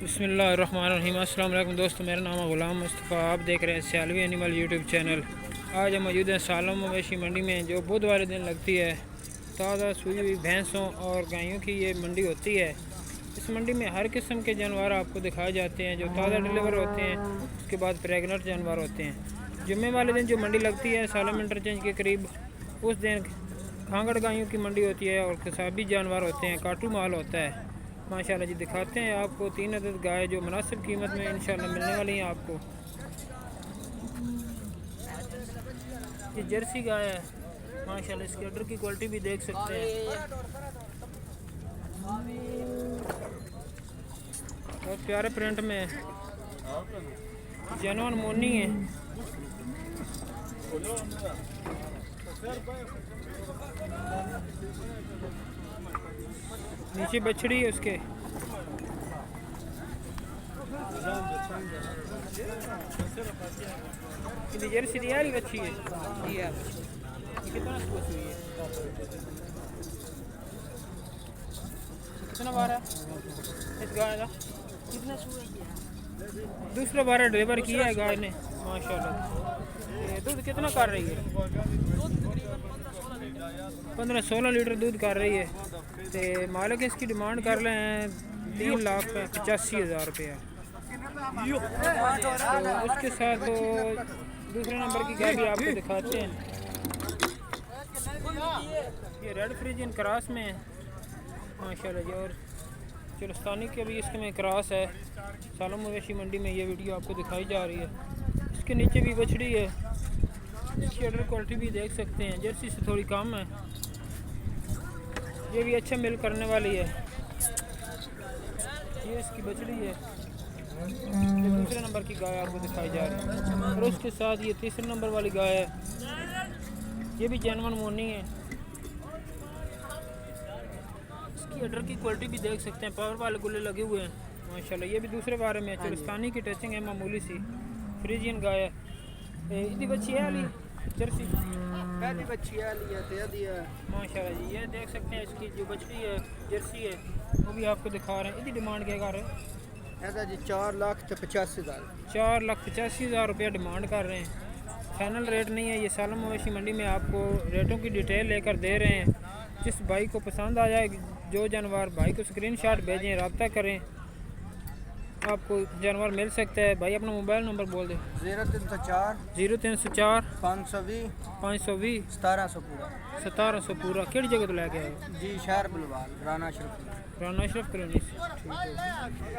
बिस्मिल्लाहिर्रहमानिर्रहीम। अस्सलाम वालेकुम दोस्तों, मेरा नाम है ग़ुलाम मुस्तफ़ा। आप देख रहे हैं सियालवी एनिमल यूट्यूब चैनल। आज हम मौजूद हैं सालम मवेशी मंडी में, जो बुध वाले दिन लगती है। ताज़ा सूई हुई भैंसों और गायों की ये मंडी होती है। इस मंडी में हर किस्म के जानवर आपको दिखाए जाते हैं, जो ताज़ा डिलीवर होते हैं, उसके बाद प्रेगनेंट जानवर होते हैं। जुम्मे वाले दिन जो मंडी लगती है सालम इंटरचेंज के करीब, उस दिन खांगड़ गायों की मंडी होती है और कसाबी जानवर होते हैं, काटू माल होता है। माशाल्लाह जी, दिखाते हैं आपको 3 अदद गाय जो मुनासिब कीमत में इंशाल्लाह मिलने वाली हैं आपको। ये जर्सी गाय है माशाल्लाह, इसके अडर की क्वालिटी भी देख सकते हैं। बहुत प्यारे प्रिंट में जेनुइन मोनी है। नीचे बछड़ी है उसके। जर्सी तैयारी अच्छी है। कितना स्कोप हुई है? कितना बार है इस गाय का? कितना दूसरा बार डिलीवर किया है गाय ने माशाल्लाह। दूध कितना कर रही है? 15-16 लीटर दूध कर रही है। तो मालिक इसकी डिमांड कर रहे हैं 3,85,000 रुपया। तो उसके साथ तो दूसरे नंबर की गाय भी आपको दिखाते हैं। ये रेड फ्रीजियन क्रॉस में है माशाल्लाह जी, और चुलस्तानी के भी इसके में क्रॉस है। सालम मवेशी मंडी में ये वीडियो आपको दिखाई जा रही है। इसके नीचे भी बछड़ी है, इसकी अडर क्वालिटी भी देख सकते हैं, जर्सी से थोड़ी कम है। ये भी अच्छा मिल करने वाली है। ये इसकी बछड़ी है, ये दूसरे नंबर की गाय आपको दिखाई जा रही है। और उसके साथ ये तीसरे नंबर वाली गाय है, ये भी जेनुइन मोनी है। इसकी अडर की क्वालिटी भी देख सकते हैं, पावर वाले गुल्ले लगे हुए हैं माशाल्लाह। ये भी दूसरे बारे में चुलस्तानी की टचिंग है, मामूली सी फ्रीजियन गाय है। इसकी बच्ची है वाली जर्सी पहली बच्ची वाली है, दे दिया माशाल्लाह जी। ये देख सकते हैं इसकी जो बछड़ी है जर्सी है, वो भी आपको दिखा रहे हैं। इसकी डिमांड क्या कर रहे हैं? ऐसा जी 4,85,000। 4,85,000 रुपया डिमांड कर रहे हैं। फाइनल रेट नहीं है। ये सालम मवेशी मंडी में आपको रेटों की डिटेल लेकर दे रहे हैं। जिस भाई को पसंद आ जाए जो जानवर, भाई को स्क्रीनशॉट भेजें, रब्ता करें, आपको जानवर मिल सकता है। भाई अपना मोबाइल नंबर बोल दें। 0304 0304 520 520 1700 पूरा 1700 पूरा। किहड़ी जगह तो लैके आए हो? जी, शहर बलवाल, राना शरफ। राना अशरफ कॉलोनी से। ठीक है।